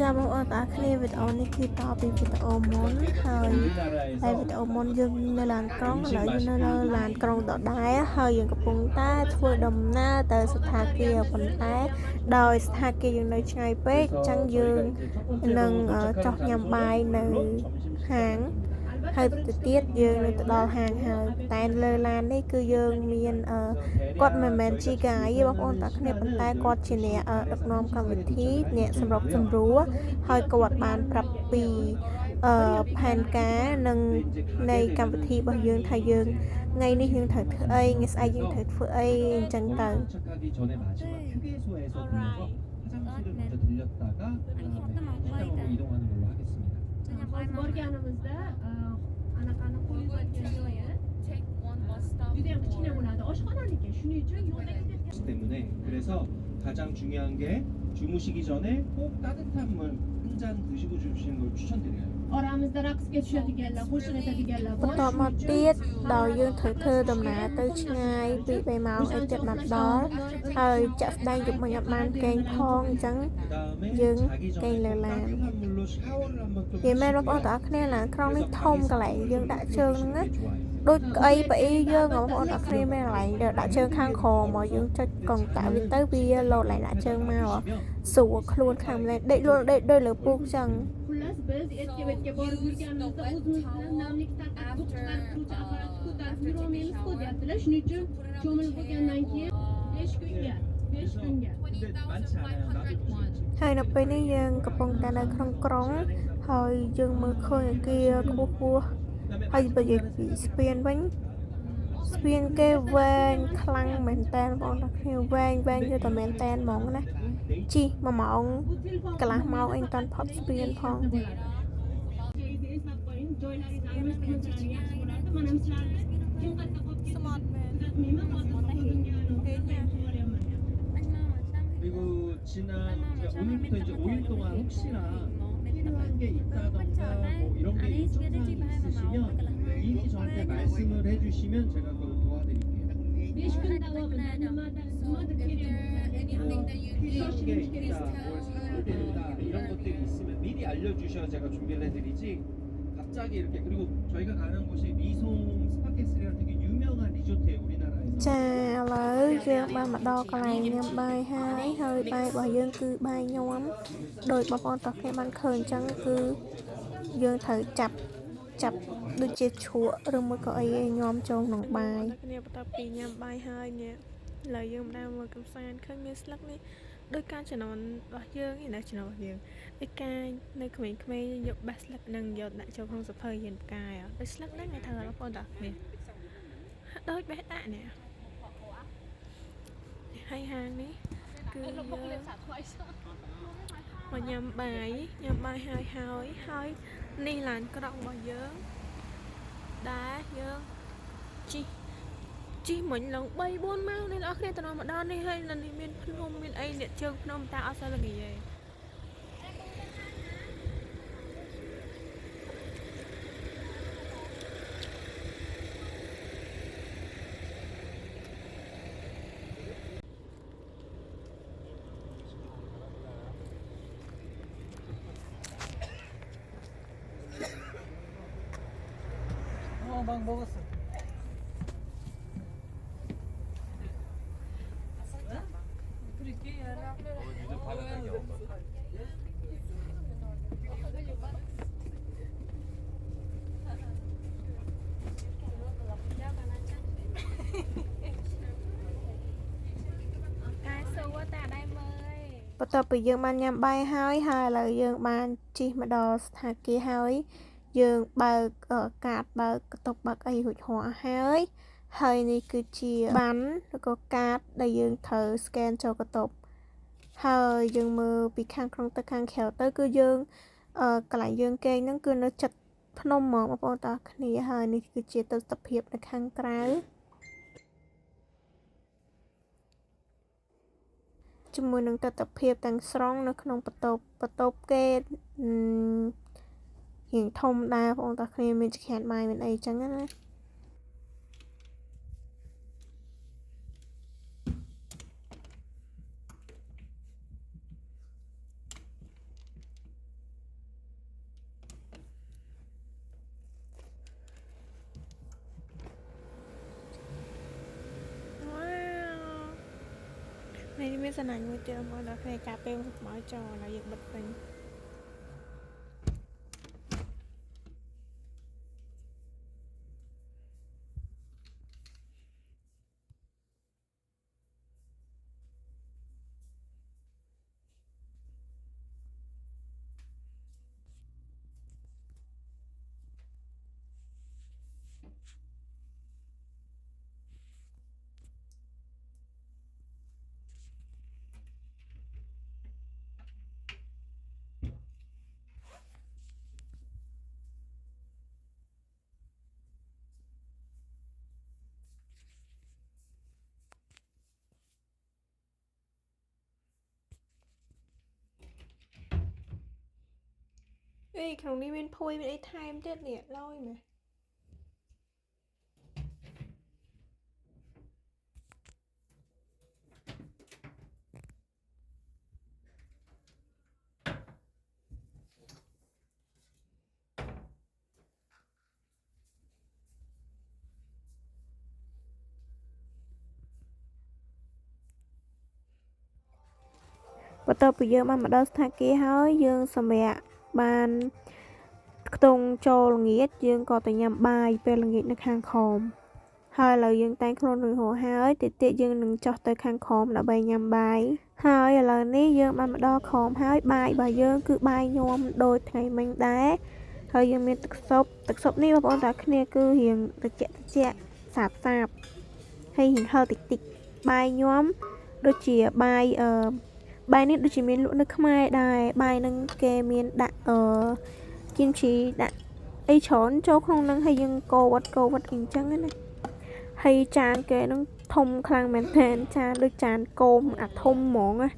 ចាបងប្អូនតាគ្នាវីដេអូនេះគឺតពីវីដេអូមុនហើយតែវីដេអូមុនយើងនៅឡានក្រុងឥឡូវយើងនៅឡានក្រុងដដែលហើយយើងកំពុងតែធ្វើដំណើរទៅសណ្ឋាគារប៉ុន្តែដោយសណ្ឋាគារយើងនៅឆ្ងាយពេកអញ្ចឹងយើងនឹងចោះញ៉ាំបាយនៅហាងហើយទៅទៀតយើងនឹងទៅដល់ហាងហើយតែលើឡាននេះគឺយើងមានគាត់មិនមែនជាកាយទេបងប្អូនតាគ្នាប៉ុន្តែគាត់ជាអ្នកដឹកនាំកម្មវិធីអ្នកសម្របសម្រួលហើយគាត់បានប្រាប់ពីផែនការនិងនៃកម្មវិធីរបស់យើងថាយើងថ្ងៃនេះយើងត្រូវធ្វើអីថ្ងៃស្អែកយើងត្រូវធ្វើអីអញ្ចឹងទៅ 때문에 그래서 가장 중요한 게 주무시기 전에 꼭 따뜻한 물 한 잔 드시고 주시는 걸 추천드려요. Aramızda raks geçiyor digərlər, xoşuna da digərlər. បន្តមកទៀតដោយយើងត្រូវធ្វើដំណើរទៅឆ្ងាយពី3ម៉ោងឲ្យចិត្តមកដល់ហើយចាក់ស្ដែងយប់មិញអត់បានកេងផងអញ្ចឹង 그다음에យើង 자기 កេង 전에 លើឡាន 따뜻한 물로 샤워를 한번 좀 និយាយមែនបងប្អូនទាំងអស់គ្នាឡានក្រុងនេះធំកន្លែងយើងដាក់ជើងហ្នឹងណាដូចក្អីប្អីយើងបងប្អូនទាំងអស់គ្នាមែនកន្លែងដាក់ជើងខាងក្រោមមកយើងចុចកង់តាក់វាទៅវាលោតឡើងដាក់ជើងមកស្រួលខ្លួនខាងម្លេះដេកលក់ដេកដូចលើពូកអញ្ចឹង Xullas biz etki borib yurganimizda o'zimizdan namlik tarqatib chiqarib turuvchi apparatni ko'tarib yurolmaymiz ku deyaptilar. Shuning uchun cho'milib bo'lgandan keyin 5 kunga 근데 많지 않아요. 나도 ហើយនៅពេលនេះយើងកំពុងតែនៅក្នុងក្រុងហើយយើងមើលឃើញអគារខ្ពស់ខ្ពស់ហើយបើនិយាយពីស្ពានវិញស្ពានគេវែងខ្លាំងមែនតើបងប្អូនគ្នាវែងយកតែមែនតើហ្មងណាជិះ1ម៉ោងកន្លះម៉ោងអីមិនតាន់ផុតស្ពានផង 그리고 지난 오늘부터 이제 5일 동안 혹시나 필요한 게 있다던가 뭐 이런 게 요청사항이 있으시면 미리 저한테 말씀을 해주시면 제가 그걸 도와드릴게요. 5 kun davomida nimadir kerak 필요한 게 있다, 뭘 사야 된다 이런 것들이 있으면 미리 알려주셔야 제가 준비를 해드리지 갑자기 이렇게 그리고 저희가 가는 곳이 미송 스파게스리라는 되게 유명한 리조트예요 우리나라에서. ចាឥឡូវយើងបានមកដល់កន្លែងញ៉ាំបាយហើយបាយរបស់យើងគឺបាយញ៉ាំដោយបងប្អូនទាំងគ្នាបានឃើញអញ្ចឹងគឺយើងត្រូវចាប់ដូចជាឈក់ឬមួយក៏អីញ៉ាំចូលក្នុងបាយគ្នាបន្ទាប់ពីញ៉ាំបាយហើយនេះឥឡូវយើងបានមកកំសាន្តឃើញមានស្លឹកនេះដោយការចំណន់របស់យើងឯណាចំណន់របស់យើងដោយការនៅក្មេងៗយកបេះស្លឹកនឹងយកដាក់ចូលក្នុងសភៅយើងផ្កាយដោយស្លឹកហ្នឹងគេធ្វើបងប្អូនទាំងគ្នាដោយបេះដាក់នេះហើយហាងនេះគឺមកញ៉ាំបាយហើយនេះឡានក្រុងរបស់យើងដែលយើងជិះមិញឡើង3 4ម៉ោងនេះអ្នកគ្នាទៅមកដល់នេះហើយនៅនេះមានភ្នំមានអីអ្នកជើងភ្នំតាអត់សូវល្ងាយទេ 막 먹었어.បន្ទាប់ពីយើងបានញ៉ាំបាយហើយឥឡូវយើងបានជិះមកដល់សណ្ឋាគារហើយយើងបើកកាតបើកកតុបបើកអីរួចរាល់ហើយនេះគឺជាបានឬក៏កាតដែលយើងត្រូវ scan ចូលកតុបហើយយើងមើលពីខាងក្នុងទៅខាងក្រៅទៅគឺយើងកន្លែងយើងគេងហ្នឹងគឺនៅចិត្តភ្នំហ្មងបងប្អូនតាគ្នាហើយនេះគឺជាទស្សនភាពនៅខាងក្រៅ ជាមួយនឹងទស្សនភាពទាំងស្រុងនៅក្នុងបន្ទប់គេរៀងធំដែរបងប្អូនតាគ្នាមានចក្រានបាយមានអីចឹងណា 네, នេះមានសំណាញ់មួយទៀតមកដល់គ្នាការពេលខ្មោចចោលហើយយើងបិទពេញ ក្នុងនេះមានភួយមានអីថែមទៀតនេះឡយមែន បន្ទាប់ពីយើងបានមកដល់ស្ថានភាពហើយយើងសម្រាប់បានខ្ទង់ចូលល្ងាចយើងក៏ទៅញ៉ាំបាយពេលល្ងាចនៅខាងខមហើយឥឡូវយើងតែងខ្លួនរួចរាល់ហើយតិចៗយើងនឹងចុះទៅខាងខមដើម្បីញ៉ាំបាយហើយឥឡូវនេះយើងបានមកដល់ខមហើយបាយរបស់យើងគឺបាយញ៉ាំដូចថ្ងៃមិញដែរហើយយើងមានទឹកស៊ុបនេះបងប្អូនតាគ្នាគឺរៀងត្រជាក់សាបហើយរៀងហឹរតិចបាយញ៉ាំដូចជាបាយបាយនេះដូចជាមានលក់នៅខ្មែរដែរបាយនឹងគេមានដាក់គីមជីដាក់អីច្រើនចូលក្នុងនឹងហើយយើងកូរវត្តអីចឹងណាហើយចានគេនឹងធំខ្លាំងមែនទែនចានដូចចានគោមអាធំហ្មងណា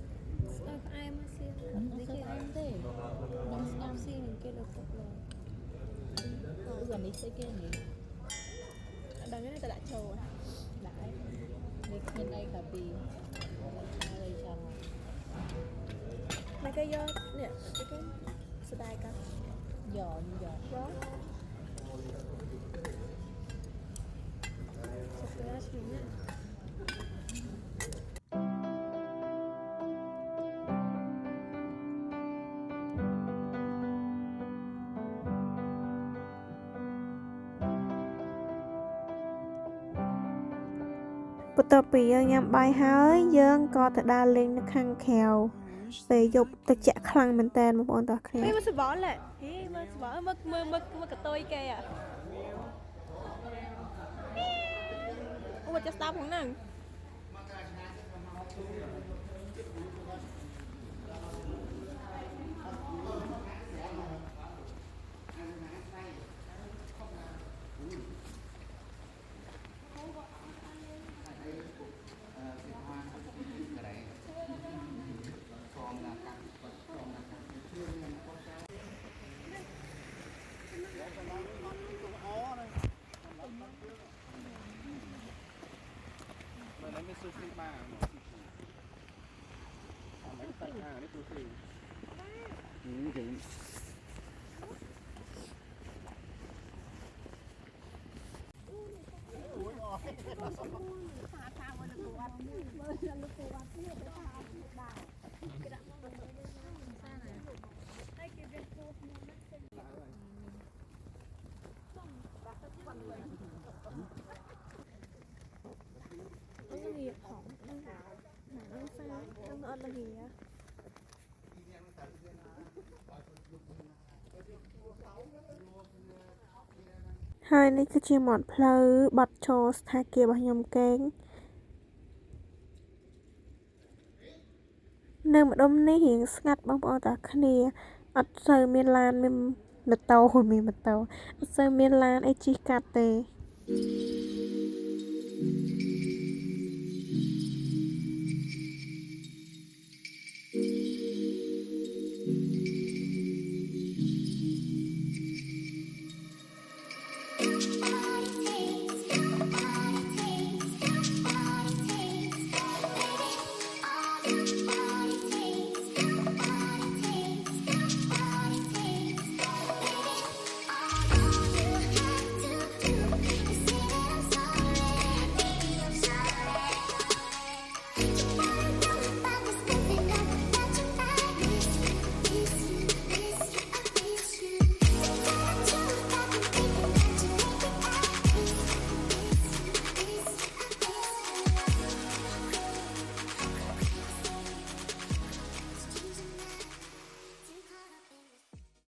mấy cái nè cái style cả giò giòបន្ទាប់ពីយើងញ៉ាំបាយហើយយើងក៏ទៅដើរលេងនៅខាងក្រៅពេលយប់ទឹកជាក់ខ្លាំងមែនតើបងប្អូនតោះគ្នាមើលសបល់ហេមើលសបល់មើលកតុយគេអូjust stop ហ្នឹង ហើយនេះគឺជាមាត់ផ្លូវបត់ចូលស្ថានភាពរបស់ខ្ញុំកេងនៅម្ដុំនេះរៀងស្ងាត់បងប្អូនតាគ្នាអត់សូវមានឡានមានម៉ូតូអត់សូវមានឡានអីជិះកាត់ទេ